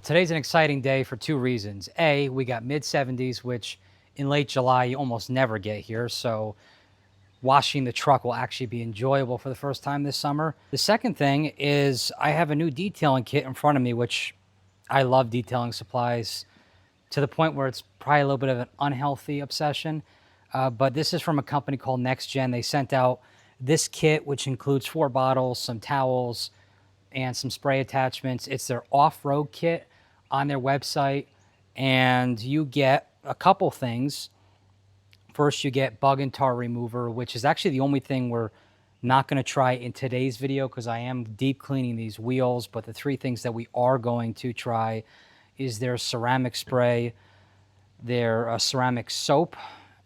Today's an exciting day for two reasons. A, we got mid-70s, which in late July you almost never get here, so washing the truck will actually be enjoyable for the first time this summer. The second thing is I have a new detailing kit in front of me, which I love detailing supplies to the point where it's probably a little bit of an unhealthy obsession. But this is from a company called NexGen. They sent out this kit, which includes 4 bottles, some towels, and some spray attachments. It's their off-road kit on their website, and you get a couple things. First, you get bug and tar remover, which is actually the only thing we're not going to try in today's video because I am deep cleaning these wheels. But the 3 things that we are going to try is their ceramic spray, their ceramic soap,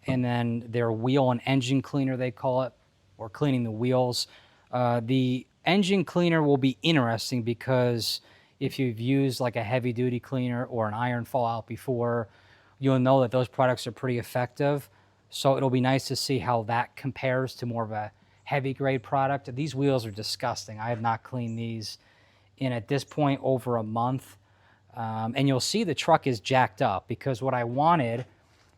and then their wheel and engine cleaner, they call it, or cleaning the wheels. The engine cleaner will be interesting because if you've used like a heavy duty cleaner or an iron fallout before, you'll know that those products are pretty effective. So it'll be nice to see how that compares to more of a heavy grade product. These wheels are disgusting. I have not cleaned these in, at this point, over a month. And you'll see the truck is jacked up because what I wanted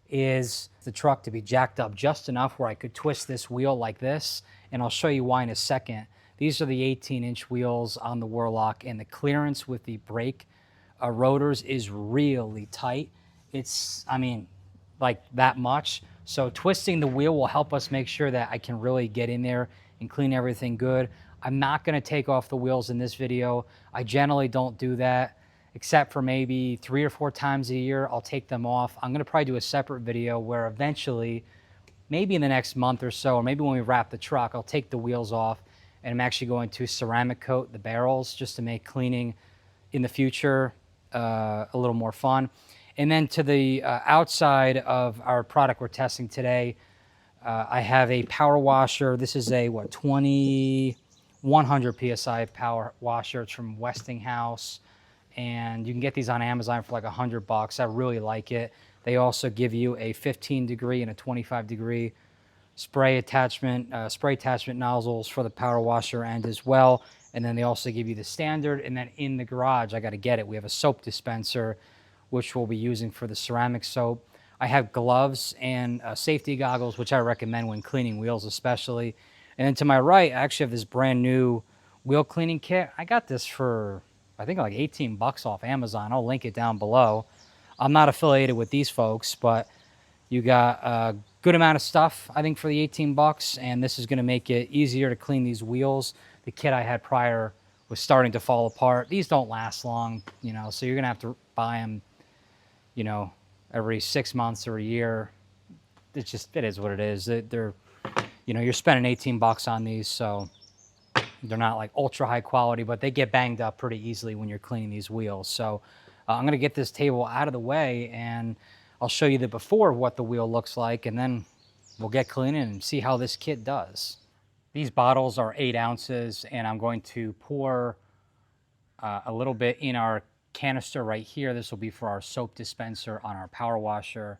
is the truck to be jacked up just enough where I could twist this wheel like this, and I'll show you why in a second. These are the 18-inch wheels on the Warlock, and the clearance with the brake rotors is really tight. It's, I mean, like that much. So twisting the wheel will help us make sure that I can really get in there and clean everything good. I'm not going to take off the wheels in this video. I generally don't do that, except for maybe 3 or 4 times a year. I'll take them off. I'm going to probably do a separate video where eventually, maybe in the next month or so, or maybe when we wrap the truck, I'll take the wheels off, and I'm actually going to ceramic coat the barrels just to make cleaning in the future a little more fun. And then to the outside of our product we're testing today, I have a power washer. This is a, 2100 PSI power washer. It's from Westinghouse, and you can get these on Amazon for like $100. I really like it. They also give you a 15 degree and a 25 degree spray attachment nozzles for the power washer end as well. And then they also give you the standard. And then in the garage, I got to get it, we have a soap dispenser, which we'll be using for the ceramic soap. I have gloves and safety goggles, which I recommend when cleaning wheels especially. And then to my right, I actually have this brand new wheel cleaning kit. I got this for, I think, like $18 off Amazon. I'll link it down below. I'm not affiliated with these folks, but you got a good amount of stuff, I think, for the $18, and this is going to make it easier to clean these wheels. The kit I had prior was starting to fall apart. These don't last long, so you're going to have to buy them, every 6 months or a year. It is what it is. They're, you're spending $18 on these, so they're not like ultra high quality, but they get banged up pretty easily when you're cleaning these wheels. So I'm going to get this table out of the way, and I'll show you the before of what the wheel looks like, and then we'll get cleaning and see how this kit does. These bottles are 8 ounces, and I'm going to pour a little bit in our canister right here. This will be for our soap dispenser on our power washer.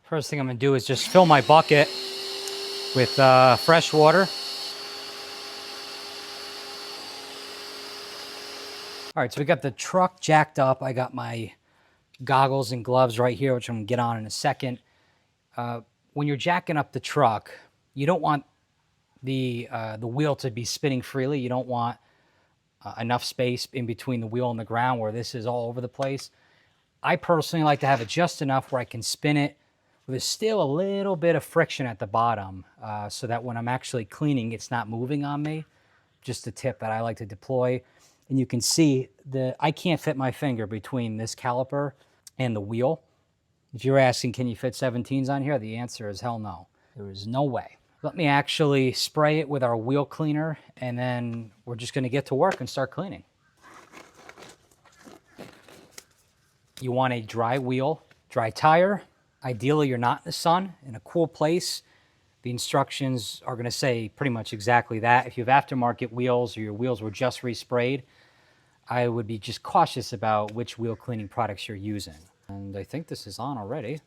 First thing I'm going to do is just fill my bucket with fresh water. All right, so we got the truck jacked up. I got my goggles and gloves right here, which I'm going to get on in a second. When you're jacking up the truck, you don't want the wheel to be spinning freely. You don't want enough space in between the wheel and the ground where this is all over the place. I personally like to have it just enough where I can spin it with still a little bit of friction at the bottom, so that when I'm actually cleaning, it's not moving on me. Just a tip that I like to deploy. And you can see that I can't fit my finger between this caliper and the wheel. If you're asking, can you fit 17s on here? The answer is hell no. There is no way. Let me actually spray it with our wheel cleaner, and then we're just going to get to work and start cleaning. You want a dry wheel, dry tire. Ideally, you're not in the sun, in a cool place. The instructions are going to say pretty much exactly that. If you have aftermarket wheels or your wheels were just resprayed, I would be just cautious about which wheel cleaning products you're using. And I think this is on already.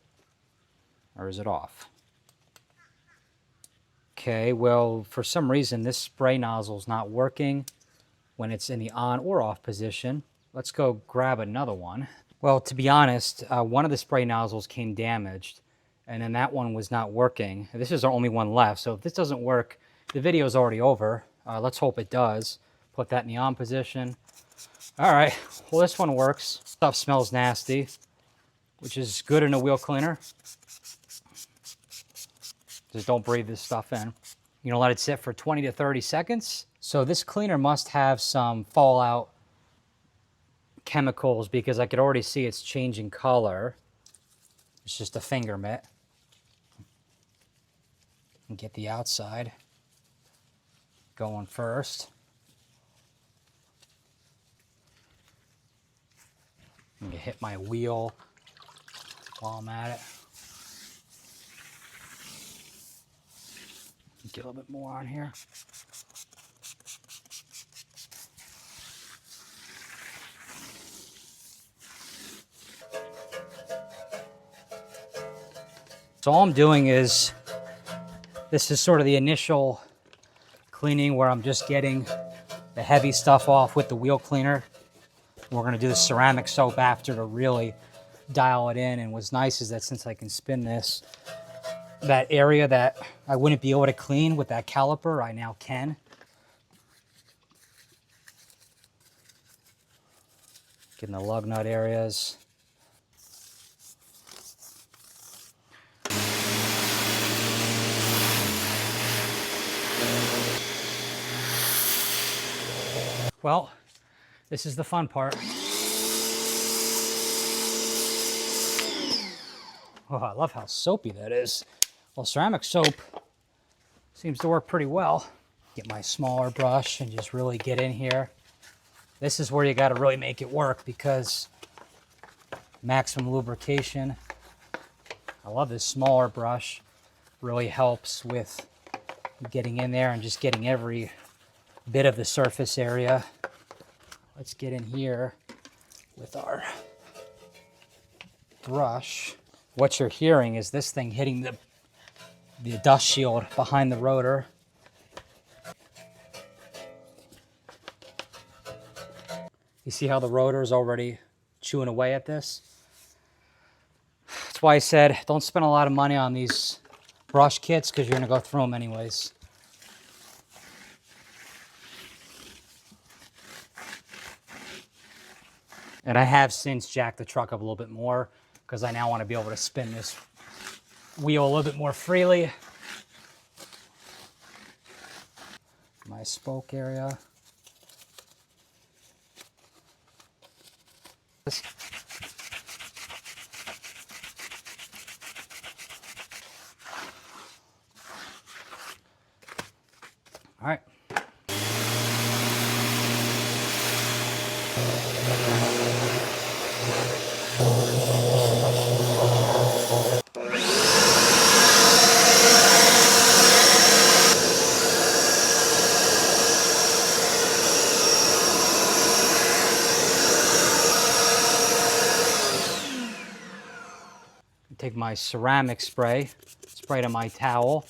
Or is it off? Okay, well, for some reason, this spray nozzle is not working when it's in the on or off position. Let's go grab another one. Well, to be honest, one of the spray nozzles came damaged, and then that one was not working. This is our only one left, so if this doesn't work, the video is already over. Let's hope it does. Put that in the on position. All right, well, this one works. Stuff smells nasty, which is good in a wheel cleaner. Just don't breathe this stuff in. You know, let it sit for 20 to 30 seconds. So this cleaner must have some fallout chemicals because I could already see it's changing color. It's just a finger mitt. And get the outside going first. I'm gonna hit my wheel while I'm at it. Get a little bit more on here. So all I'm doing is, this is sort of the initial cleaning where I'm just getting the heavy stuff off with the wheel cleaner. We're gonna do the ceramic soap after to really dial it in. And what's nice is that since I can spin this, that area that I wouldn't be able to clean with that caliper, I now can. Getting the lug nut areas. Well, this is the fun part. Oh, I love how soapy that is. Well, ceramic soap seems to work pretty well. Get my smaller brush and just really get in here. This is where you got to really make it work because maximum lubrication. I love this smaller brush. Really helps with getting in there and just getting every bit of the surface area. Let's get in here with our brush. What you're hearing is this thing hitting the dust shield behind the rotor. You see how the rotor is already chewing away at this? That's why I said don't spend a lot of money on these brush kits because you're going to go through them anyways. And I have since jacked the truck up a little bit more because I now want to be able to spin this wheel a little bit more freely. My spoke area. All right. Take my ceramic spray, spray it on my towel.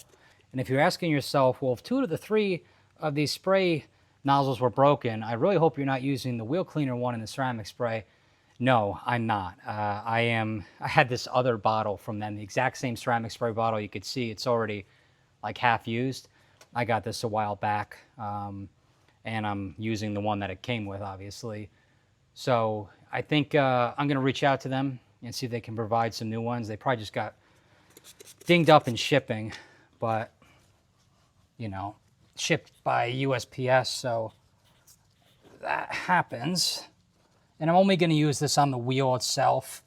And if you're asking yourself, well, if 2 of the 3 of these spray nozzles were broken, I really hope you're not using the wheel cleaner one and the ceramic spray. No, I'm not. I had this other bottle from them, the exact same ceramic spray bottle. You could see it's already like half used. I got this a while back, and I'm using the one that it came with, obviously. So I think I'm gonna reach out to them and see if they can provide some new ones. They probably just got dinged up in shipping, but, you know, shipped by USPS, so that happens. And I'm only going to use this on the wheel itself,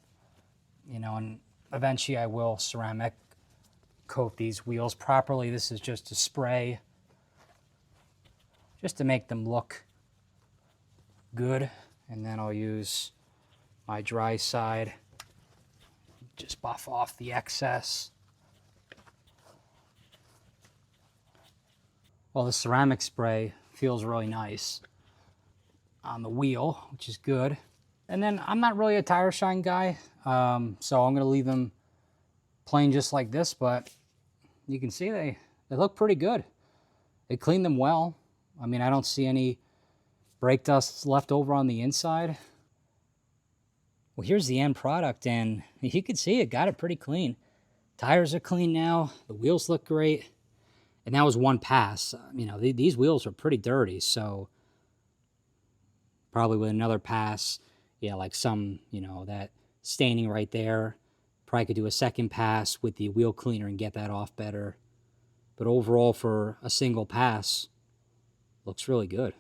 you know, and eventually I will ceramic coat these wheels properly. This is just a spray, just to make them look good. And then I'll use my dry side. Just buff off the excess. Well, the ceramic spray feels really nice on the wheel, which is good. And then I'm not really a tire shine guy, so I'm going to leave them plain just like this, but you can see they they look pretty good. They cleaned them well. I mean, I don't see any brake dust left over on the inside. Well, here's the end product, and you can see it got it pretty clean. Tires are clean now. The wheels look great. And that was one pass. You know, these wheels are pretty dirty, so probably with another pass, yeah, like some, you know, that staining right there. Probably could do a second pass with the wheel cleaner and get that off better. But overall, for a single pass, looks really good.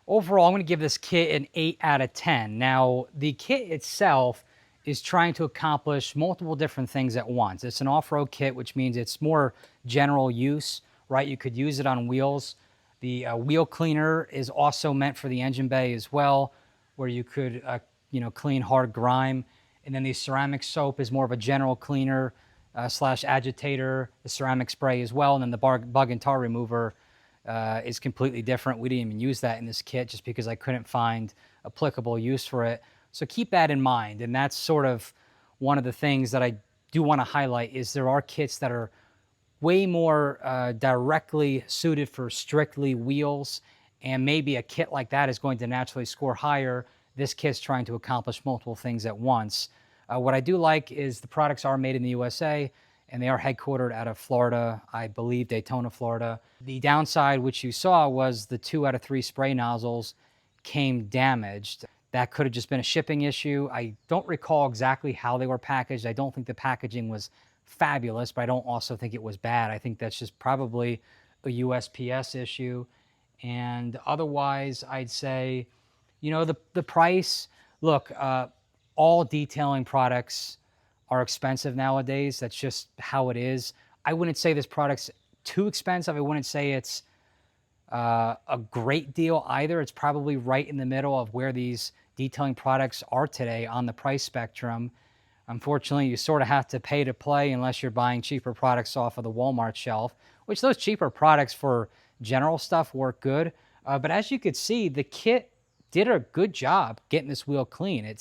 Overall, I'm going to give this kit an 8 out of 10. Now, the kit itself is trying to accomplish multiple different things at once. It's an off-road kit, which means it's more general use, right? You could use it on wheels. The wheel cleaner is also meant for the engine bay as well, where you could, you know, clean hard grime. And then the ceramic soap is more of a general cleaner slash agitator, the ceramic spray as well. And then the bug and tar remover is completely different. We didn't even use that in this kit just because I couldn't find applicable use for it. So keep that in mind. And that's sort of one of the things that I do want to highlight is there are kits that are way more directly suited for strictly wheels. And maybe a kit like that is going to naturally score higher. This kit's trying to accomplish multiple things at once. What I do like is the products are made in the USA, and they are headquartered out of Florida, I believe Daytona, Florida. The downside, which you saw, was the 2 out of 3 spray nozzles came damaged. That could have just been a shipping issue. I don't recall exactly how they were packaged. I don't think the packaging was fabulous, but I don't also think it was bad. I think that's just probably a USPS issue. And otherwise, I'd say, you know, the price, look, all detailing products are expensive nowadays. That's just how it is. I wouldn't say this product's too expensive. I wouldn't say it's a great deal either. It's probably right in the middle of where these detailing products are today on the price spectrum. Unfortunately, you sort of have to pay to play unless you're buying cheaper products off of the Walmart shelf, which those cheaper products for general stuff work good. But as you could see, the kit did a good job getting this wheel clean.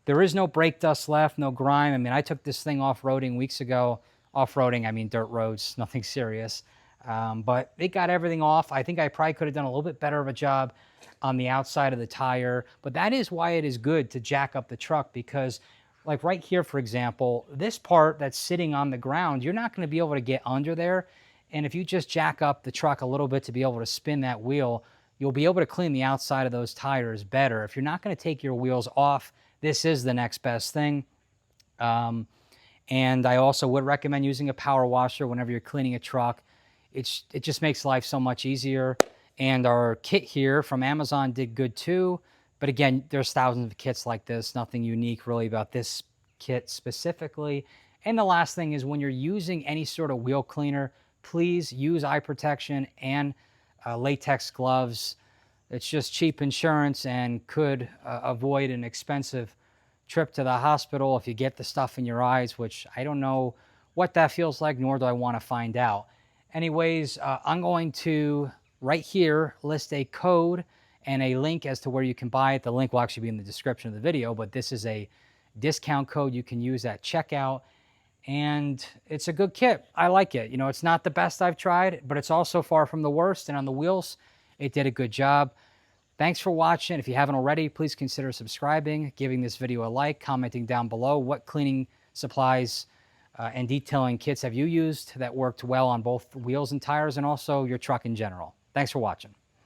There is no brake dust left, no grime. I mean, I took this thing off-roading weeks ago. Off-roading, I mean dirt roads, nothing serious. But it got everything off. I think I probably could have done a little bit better of a job on the outside of the tire. But that is why it is good to jack up the truck, because like right here, for example, this part that's sitting on the ground, you're not going to be able to get under there. And if you just jack up the truck a little bit to be able to spin that wheel, you'll be able to clean the outside of those tires better. If you're not going to take your wheels off, this is the next best thing. And I also would recommend using a power washer whenever you're cleaning a truck. It just makes life so much easier. And our kit here from Amazon did good too. But again, there's thousands of kits like this. Nothing unique really about this kit specifically. And the last thing is when you're using any sort of wheel cleaner, please use eye protection and latex gloves. It's just cheap insurance and could avoid an expensive trip to the hospital if you get the stuff in your eyes, which I don't know what that feels like, nor do I want to find out. Anyways, I'm going to, right here, list a code and a link as to where you can buy it. The link will actually be in the description of the video, but this is a discount code you can use at checkout. And it's a good kit. I like it. You know, it's not the best I've tried, but it's also far from the worst. And on the wheels, it did a good job. Thanks for watching. If you haven't already, please consider subscribing, giving this video a like, commenting down below. What cleaning supplies and detailing kits have you used that worked well on both wheels and tires, and also your truck in general? Thanks for watching.